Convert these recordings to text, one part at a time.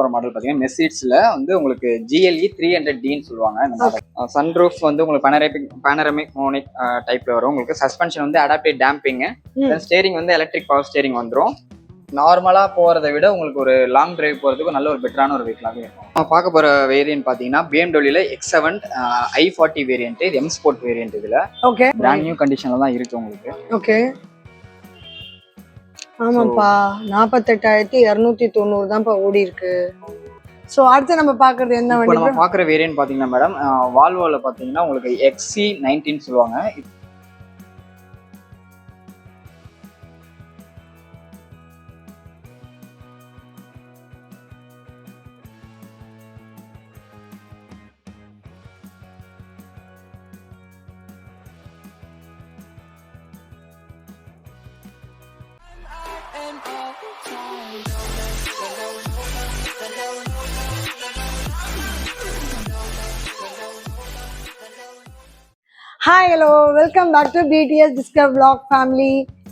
ஒரு மாடல் பார்த்தீங்கன்னா மெர்சிடிஸ்ல வந்து உங்களுக்கு GLE 300Dன்னு சொல்லுவாங்க. இந்த மாடல் சன்ரூஃப் வந்து உங்களுக்கு பேனரமிக் மோனிக் டைப்ல வரும். உங்களுக்கு சஸ்பென்ஷன் வந்து அடாப்டிவ் டேம்பிங், ஸ்டேரிங் வந்து எலக்ட்ரிக் பவர் ஸ்டேரிங் வந்துடும். நார்மலா போறதை விட உங்களுக்கு ஒரு லாங் டிரைவ் போறதுக்கு நல்ல ஒரு பெட்டரான ஒரு வெஹிக்கிளாக இருக்கும். நம்ம பார்க்க போற வேரியன்ட் பாத்தீங்கன்னா BMW X7 i40 வேரியன்ட். இது M Sport வேரியன்ட். இதுல ஓகே பிராண்ட் நியூ கண்டிஷன்ல தான் இருக்கு உங்களுக்கு. ஓகே ஆமாப்பா 48,290 தான்ப்பா ஓடி இருக்கு. ஸோ அடுத்து நம்ம பார்க்கறது என்ன இப்போ வண்டி? நம்ம பார்க்குற வேரியன்ட் பார்த்தீங்கன்னா மேடம் வால்வோவில் பார்த்தீங்கன்னா உங்களுக்கு XC90 சொல்லுவாங்க. Hi hello welcome back to BTS discover vlog family.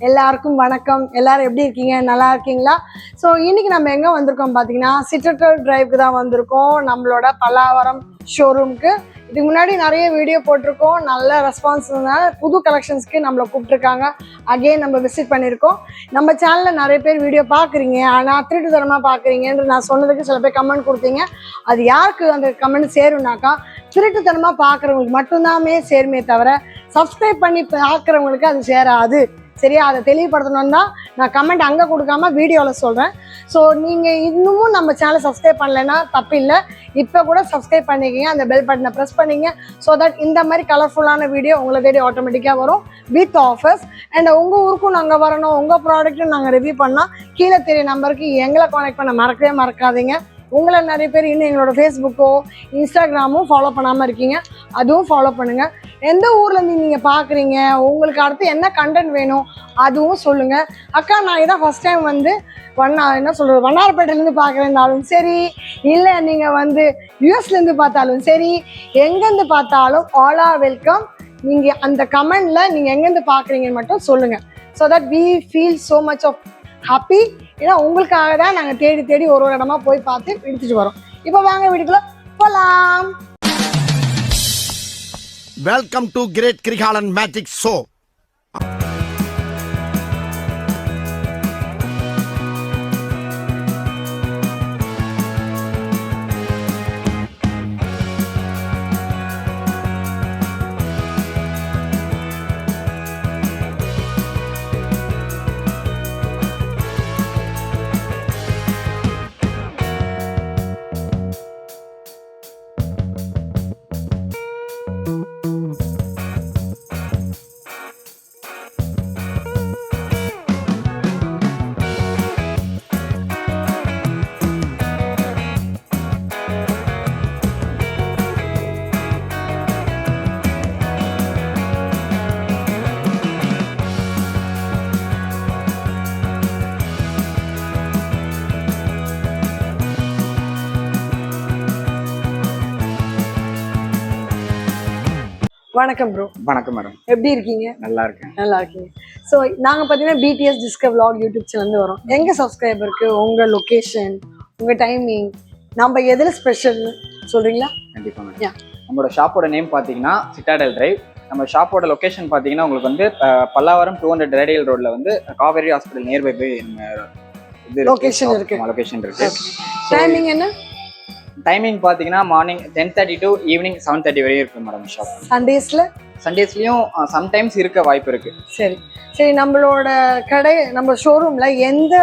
எல்லாருக்கும் வணக்கம். எல்லாரும் எப்படி இருக்கீங்க? நல்லா இருக்கீங்களா? ஸோ இன்னைக்கு நம்ம எங்கே வந்திருக்கோம் பார்த்தீங்கன்னா சிட்ரட்டல் டிரைவ்க்கு தான் வந்திருக்கோம், நம்மளோட பல்லாவரம் ஷோரூம்க்கு. இதுக்கு முன்னாடி நிறைய வீடியோ போட்டிருக்கோம், நல்ல ரெஸ்பான்ஸ்னால புது கலெக்ஷன்ஸ்க்கு நம்மளை கூப்பிட்ருக்காங்க. அகெயின் நம்ம விசிட் பண்ணியிருக்கோம். நம்ம சேனலில் நிறைய பேர் வீடியோ பார்க்குறீங்க, ஆனால் திருட்டுத்தனமாக பார்க்குறீங்கன்னு நான் சொன்னதுக்கு சில பேர் கமெண்ட் கொடுத்தீங்க. அது யாருக்கு அந்த கமெண்ட் சேரும்னாக்கா திருட்டுத்தனமாக பார்க்குறவங்களுக்கு மட்டும்தாமே சேருமே தவிர சப்ஸ்கிரைப் பண்ணி பார்க்குறவங்களுக்கு அது சேராது. சரியா? அதை தெளிவுபடுத்தணும்னு தான் நான் கமெண்ட் அங்கே கொடுக்காம வீடியோவில் சொல்கிறேன். ஸோ நீங்கள் இன்னமும் நம்ம சேனலை சப்ஸ்கிரைப் பண்ணலைன்னா தப்பு இல்லை, இப்போ கூட சப்ஸ்கிரைப் பண்ணிக்கிங்க, அந்த பெல் பட்டனை ப்ரெஸ் பண்ணிங்க. ஸோ தட் இந்த மாதிரி கலர்ஃபுல்லான வீடியோ உங்களை தேடி ஆட்டோமேட்டிக்காக வரும் வித் ஆஃபர்ஸ். அண்ட் உங்கள் ஊருக்கும் நாங்கள் வரணும், உங்கள் ப்ராடக்ட்டும் நாங்கள் ரிவ்யூ பண்ணால் கீழே தெரிய நம்பருக்கு எங்களை கான்டெக்ட் பண்ண மறக்கவே மறக்காதீங்க. உங்களை நிறைய பேர் இன்னும் எங்களோட ஃபேஸ்புக்கோ இன்ஸ்டாகிராமும் ஃபாலோ பண்ணாமல் இருக்கீங்க, அதுவும் ஃபாலோ பண்ணுங்கள். எந்த ஊர்லேருந்து நீங்கள் பார்க்குறீங்க, உங்களுக்கு அடுத்து என்ன கண்டென்ட் வேணும் அதுவும் சொல்லுங்கள். அக்கா நான் இதான் ஃபஸ்ட் டைம் வந்து வண்ணாரப்பேட்டையிலேருந்து பார்க்குறேன்னாலும் சரி, இல்லை நீங்கள் வந்து யூஎஸ்லேருந்து பார்த்தாலும் சரி, எங்கேருந்து பார்த்தாலும் ஆல் ஆர் வெல்கம். நீங்கள் அந்த கமெண்டில் நீங்கள் எங்கேருந்து பார்க்குறீங்கன்னு மட்டும் சொல்லுங்கள். So that we feel so much of happy. ஏன்னா உங்களுக்காக தான் நாங்கள் தேடி தேடி ஒரு இடமா போய் பார்த்து எடுத்துட்டு வரோம். இப்போ வாங்க வீட்டுக்குள்ள போலாம். Welcome to great Krikalan magic show. வணக்கம் ப்ரோ. வணக்கம் மேடம். எப்படி இருக்கீங்க? நல்லா இருக்கேன். நல்லா இருக்கீங்க. ஸோ நாங்கள் பார்த்தீங்கன்னா BTS டிஸ்கவர் vlog யூடியூப் சேனல்லேருந்து வரோம். எங்கள் சப்ஸ்கிரைபருக்கு உங்கள் லொக்கேஷன், உங்கள் டைமிங், நம்ம எதில் ஸ்பெஷல்னு சொல்கிறீங்களா? கண்டிப்பா மேடம். நம்மளோட ஷாப்போட நேம் பார்த்தீங்கன்னா சிட்டாடல் டிரைவ். நம்ம ஷாப்போட லொகேஷன் பார்த்தீங்கன்னா உங்களுக்கு வந்து பல்லாவரம் 200 ரேடியல் ரோட்ல வந்து காவேரி ஹாஸ்பிட்டல் நியர்பை போய் இது லொகேஷன் இருக்கு. லொகேஷன் இருக்கு. டைமிங் என்ன? டைமிங் பார்த்தீங்கன்னா மார்னிங் 10:30 to ஈவினிங் 7:30 வரையும் இருக்கு மேடம் ஷாப். சண்டேஸ்லயும் சம்டைம்ஸ் இருக்க வாய்ப்பு இருக்கு. சரி சரி. நம்மளோட கடை, நம்ம ஷோரூம்ல எந்த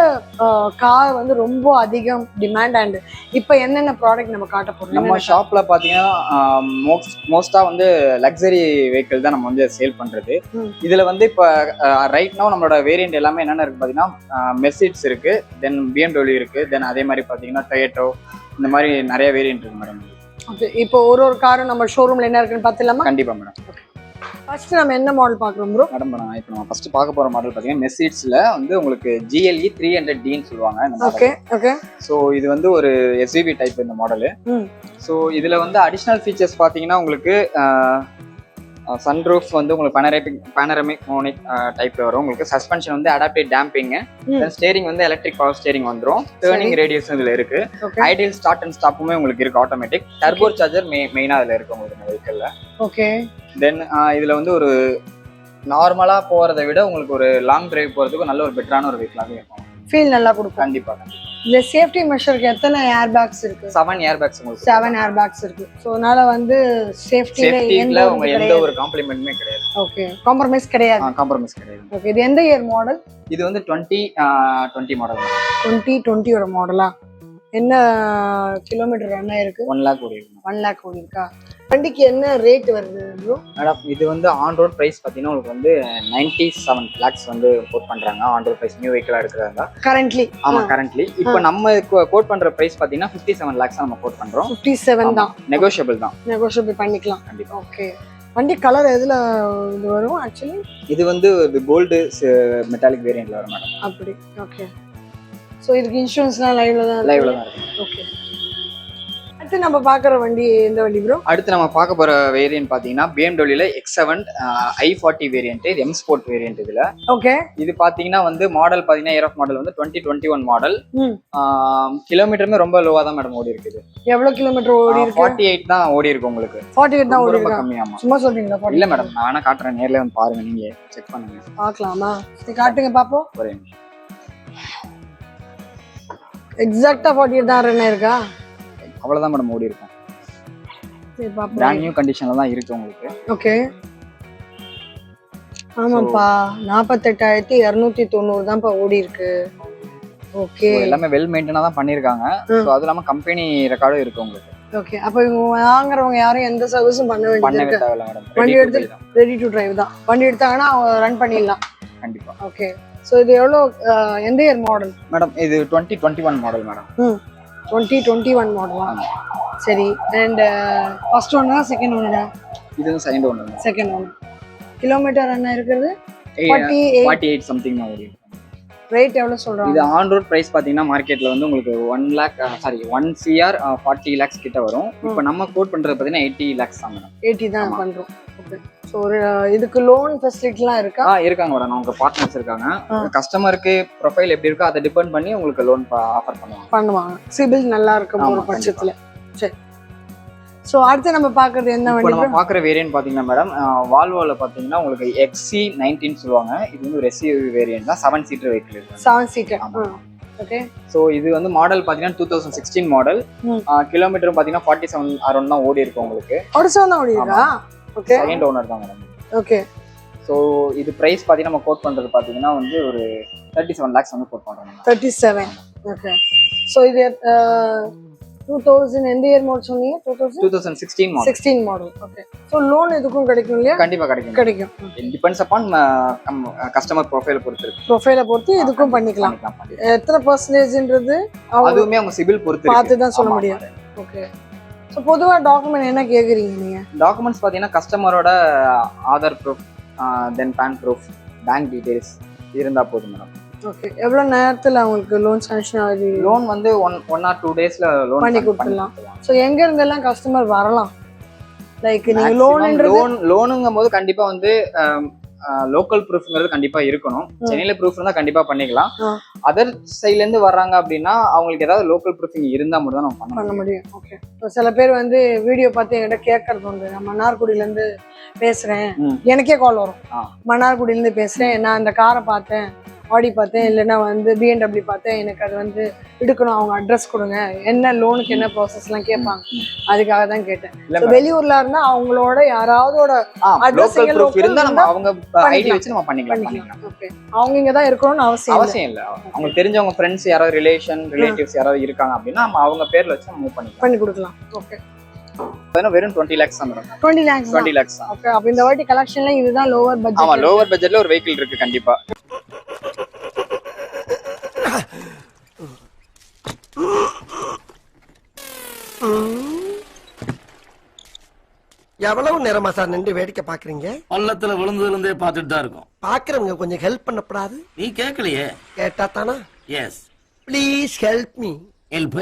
கார் வந்து ரொம்ப அதிகம் டிமாண்ட் அண்ட் இப்போ என்னென்ன ப்ராடக்ட் நம்ம காட்ட போறோம்? நம்ம ஷாப்ல பாத்தீங்கன்னா மோஸ்டா வந்து லக்ஸரி வெஹிக்கிள் தான் நம்ம வந்து சேல் பண்றது. இதுல வந்து இப்போ ரைட் நவ் நம்மளோட வேரியன்ட் எல்லாமே என்னென்ன இருக்கு பாத்தீங்கன்னா மெர்சிடிஸ் இருக்கு, தென் BMW இருக்கு, தென் அதே மாதிரி பாத்தீங்கன்னா டொயோட்டோ, இந்த மாதிரி நிறைய வேரியன்ட் இருக்கு மேடம். ஓகே, இப்போ ஒரு காரும் நம்ம ஷோரூம்ல என்ன இருக்குன்னு பார்த்துலாமா? கண்டிப்பா மேடம். ஃபர்ஸ்ட் நம்ம என்ன மாடல் பார்க்குறோம் ப்ரோ? மேடம் இப்போ நம்ம ஃபர்ஸ்ட் பார்க்க போற மாடல் பார்த்தீங்கன்னா மெர்சிடிஸ்ல வந்து உங்களுக்கு GLE 300Dன்னு சொல்லுவாங்க. Okay okay. ஸோ இது வந்து ஒரு SUV டைப் இந்த மாடலு. ஸோ இதுல வந்து அடிஷ்னல் ஃபீச்சர்ஸ் பார்த்தீங்கன்னா உங்களுக்கு சன்ரூஃப் வந்து உங்களுக்கு பேனரமிக் மோனிக் டைப்ல வரும். உங்களுக்கு சஸ்பென்ஷன் வந்து அடாப்டிவ் டேம்பிங், தென் ஸ்டேரிங் வந்து எலக்ட்ரிக் பவர் ஸ்டேரிங் வந்துரும். டர்னிங் ரேடியஸ் இதுல இருக்கு. ஐடியல் ஸ்டார்ட் அண்ட் ஸ்டாப்புமே உங்களுக்கு இருக்கு ஆட்டோமேட்டிக். டர்போ சார்ஜர் மெயினா இதுல இருக்கு உங்களுக்கு இந்த வெஹிக்கிள்ல. ஓகே. தென் இதுல வந்து ஒரு நார்மலா போறதை விட உங்களுக்கு ஒரு லாங் டிரைவ் போறதுக்கு நல்ல ஒரு பெட்டரான ஒரு வெஹிக்கிளாவே இருக்கும். ஃபீல் நல்லா கொடுக்கும். கண்டிப்பா. இந்த சேஃப்டி மெஷருக்கு எத்தனை ஏர் பேக்ஸ் இருக்கு? 7 ஏர் பேக்ஸ் உங்களுக்கு. 7 ஏர் பேக்ஸ் இருக்கு. சோ அதனால வந்து சேஃப்டில உங்க எந்த ஒரு காம்ப்ளிமெண்ட்மே கிடையாது. ஓகே. காம்ப்ரமைஸ் கிடையாது. காம்ப்ரமைஸ் கிடையாது. ஓகே. இது எந்த இயர் மாடல்? இது வந்து 2020 மாடல். 2020 ஒரு மாடலா? என்ன கிலோமீட்டர் ரன் ஆயிருக்கு? 1 லாக் ஓடி இருக்கு. 1 லாக் ஓடி இருக்கா? வண்டிக்கு என்ன ரேட் வருது ப்ரோ? மேடம் இது வந்து ஆன் ரோட் பிரைஸ் பாத்தீங்கன்னா உங்களுக்கு வந்து 97 lakhs வந்து கோட் பண்றாங்க. ஆன் ரோட் பிரைஸ் நியூ வெஹிக்கிளா எடுக்கறாங்க கரண்ட்லி. ஆமா கரண்ட்லி. இப்போ நம்ம கோட் பண்ற பிரைஸ் பாத்தீங்கன்னா 57 lakhs நம்ம கோட் பண்றோம். 57 தான். நெகோஷியபிள் தான். நெகோஷியபிள் பண்ணிக்கலாம். கண்டிப்பா. ஓகே. வண்டி கலர் எதுல இது வரும் ஆக்சுவலி? இது வந்து கோல்டு மெட்டாலிக் வேரியன்ட்ல வரும் மேடம். அப்படி. ஓகே. சோ இதுக்கு இன்சூரன்ஸ்லாம் லைவ்ல தான் இருக்கு. ஓகே. அடுத்து நம்ம பாக்குற வண்டி எந்த வண்டி ப்ரோ? அடுத்து நம்ம பார்க்க போற வேரியன்ட் பாத்தீங்கன்னா BMW ல X7 i40 வேரியன்ட். இது M ஸ்போர்ட் வேரியன்ட் இதுல. ஓகே. இது பாத்தீங்கன்னா வந்து மாடல் பாத்தீங்கன்னா இயர் ஆஃப் மாடல் வந்து 2021 மாடல். கிலோமீட்டருமே ரொம்ப லோவா தான் மேடம் ஓடி இருக்குது. எவ்வளவு கிலோமீட்டர் ஓடி இருக்கு? 48 தான் ஓடி இருக்கு உங்களுக்கு. 48 தான் ஓடி இருக்கு. கம்மியாமா. சும்மா சொல்றீங்களா? இல்ல மேடம் நான் வேணா காட்டுறேன், நேர்ல வந்து பாருங்க, நீங்க செக் பண்ணுங்க. பார்க்கலாமா? சரி காட்டுங்க பாப்போம். ஒரே எக்ஸாக்ட்டா 48 தான் ரன் இருக்கா? அவ்வளவுதான் மேடம் ஓடி இருக்கும். சரி பாப்போம். பிராண்ட் நியூ கண்டிஷன்ல தான் இருக்கு உங்களுக்கு. ஓகே. ஆமாப்பா 48,290 தான்ப்பா ஓடி இருக்கு. ஓகே. எல்லாமே வெல் மெயின்டைனா தான் பண்ணிருக்காங்க. சோ அது இல்லாம கம்பெனி ரெக்கார்டும் இருக்கு உங்களுக்கு. ஓகே. அப்ப இவங்க வாங்குறவங்க யாரும் எந்த சர்வீஸும் பண்ண வேண்டியது தேவையில்ல மேடம். வண்டி எடுத்து ரெடி டு டிரைவ் தான். வண்டி எடுத்தாங்கன்னா அவங்க ரன் பண்ணிடலாம். கண்டிப்பா. ஓகே. சோ இது எவ்வளவு எந்த இயர் மாடல்? மேடம் இது 2021 மாடல் மேடம். 2021 மாடலா? சரி. அண்ட் ஃபர்ஸ்ட் ஒன்னா செகண்ட் ஒன்னா? இது second one. Second one. Kilometre run இருக்குது 48 சம்திங் தான் ஓடி இருக்கு. ரேட் எவ்வளவு சொல்றாங்க? இது ஆன் ரோட் பிரைஸ் பாத்தீங்கன்னா மார்க்கெட்ல வந்து உங்களுக்கு 1 crore 40 lakhs கிட்ட வரும். இப்போ நம்ம கோட் பண்றது பாத்தீங்கன்னா 80 lakhs தான் மேடம். 80 தான் பண்றோம். ஓகே. சோ இதுக்கு லோன் ஃபெசிலிட்டிலாம் இருக்கா? இருக்காங்க மேடம். அவங்க பார்ட்னர்ஸ் இருக்காங்க. கஸ்டமருக்கு ப்ரொஃபைல் எப்படி இருக்கோ அதை டிபெண்ட் பண்ணி உங்களுக்கு லோன் ஆஃபர் பண்ணுவாங்க. சிபில் நல்லா இருக்கும் ஒரு பட்சத்துல. சரி. சோ அடுத்து நம்ம பாக்குறது என்ன வண்டி? நம்ம பாக்குற வேரியன்ட் பாத்தீங்கன்னா மேடம் வால்வோல பாத்தீங்கன்னா உங்களுக்கு XC19 சொல்லுவாங்க. இது வந்து ஒரு SUV வேரியன்ட் தான். 7 சீட்டர் வெஹிக்கிள் இருக்கு. 7 சீட்டர். ஓகே. சோ இது வந்து மாடல் பாத்தீங்கன்னா 2016 மாடல். கிலோமீட்டர் பாத்தீங்கன்னா 47 அரௌண்ட் தான் ஓடி இருக்கு உங்களுக்கு. 47 தான் ஓடி இருக்கா? ஓகே. செகண்ட் ஓனர் தான் மேடம். ஓகே. சோ இது பிரைஸ் பாத்தீங்கன்னா நம்ம கோட் பண்றது பாத்தீங்கன்னா வந்து ஒரு 37 lakhs வந்து கோட் பண்றோம். 37. ஓகே. சோ இது 2000 எந்த இயர் மாடல் சொன்னீங்க? 2016 model. 16 model. Okay. So loan இதுக்கும் கிடைக்கும் இல்லையா? கண்டிப்பா கிடைக்கும். It depends upon கஸ்டமர் ப்ரொஃபைல பொறுத்து இருக்கு. ப்ரொஃபைல பொறுத்து இதுக்கும் பண்ணிக்கலாம். எத்தனை %ன்றது அதுவுமே அவங்க சிபில் பொறுத்து பார்த்து தான் சொல்ல முடியும். ஓகே. சோ பொதுவா டாக்குமெண்ட் என்ன கேக்குறீங்க நீங்க? டாக்குமெண்ட்ஸ் பாத்தீங்கன்னா கஸ்டமரோட ஆதார் ப்ரூஃப், தென் பேன் ப்ரூஃப், பேங்க் டீடைல்ஸ் இருந்தா போதும் மேடம். ஓகே. எவ்வளவு நேரத்துல உங்களுக்கு லோன் சாங்ஷன் ஆகுது? லோன் வந்து 1 or 2 daysல லோன் பண்ணி கொடுத்துடலாம். சோ எங்க இருந்தெல்லாம் கஸ்டமர் வரலாம்? லைக் நீங்க லோனுங்கும்போது கண்டிப்பா வந்து லோக்கல் ப்ரூஃப்ங்கிறது கண்டிப்பா இருக்கணும். சென்னையில ப்ரூஃப் இருந்தா கண்டிப்பா பண்ணிக்கலாம். அதர் சைட்ல இருந்து வர்றாங்க அப்படின்னா அவங்களுக்கு ஏதாவது லோக்கல் ப்ரூஃபிங் இருந்தா மட்டும் தான் நம்ம பண்ண முடியும். ஓகே. சில பேர் வந்து வீடியோ பார்த்து என்கிட்ட கேட்கறது உண்டு. நான் மன்னார்குடியில இருந்து பேசுறேன், எனக்கே கால் வரும். மன்னார்குடியில இருந்து பேசுறேன், நான் அந்த காரை பார்த்தேன், ஆடி பார்த்தேன், இல்லைன்னா வந்து BMW பார்த்தேன், எனக்கு அது வந்து எடுக்கணும், அவங்க அட்ரஸ் கொடுங்க, என்ன லோனுக்கு என்ன ப்ராசஸ்லாம் கேட்பாங்க. அதுக்காக தான் கேட்டேன். வெளியூர்ல இருந்தா அவங்களோட யாராவதோட அட்ரஸ் அவங்க ஐடி வச்சு நம்ம பண்ணிக்கலாம். ஓகே. அவங்க இங்க தான் இருக்கணும்னு அவசியம் இல்ல. அவங்க தெரிஞ்சவங்க ஃப்ரெண்ட்ஸ் யாராவது ரிலேட்டிவ்ஸ் யாராவது இருக்காங்க அப்படின்னா நம்ம அவங்க பேர்ல வச்சு மூவ் பண்ணி கொடுக்கலாம். ஓகே. வெறும் 20 lakhs தான் மேடம். 20 lakhs தான். ஓகே. அப்ப இந்த வாட்டி கலெக்ஷன்ல இதுதான் லோவர் பட்ஜெட். ஆமா, லோவர் பட்ஜெட்ல ஒரு வெஹிக்கிள் இருக்கு கண்டிப்பா. எவ்வளவு நேரமா சார் நின்று வேடிக்கை பாக்குறீங்க? பள்ளத்துல விழுந்ததுல இருந்தே பாத்துட்டு தான் இருக்கோம். பாக்குறவங்க கொஞ்சம் ஹெல்ப் பண்ணப்படாது? நீ கேட்கலையே. கேட்டா தானா? Yes. Please help me. Help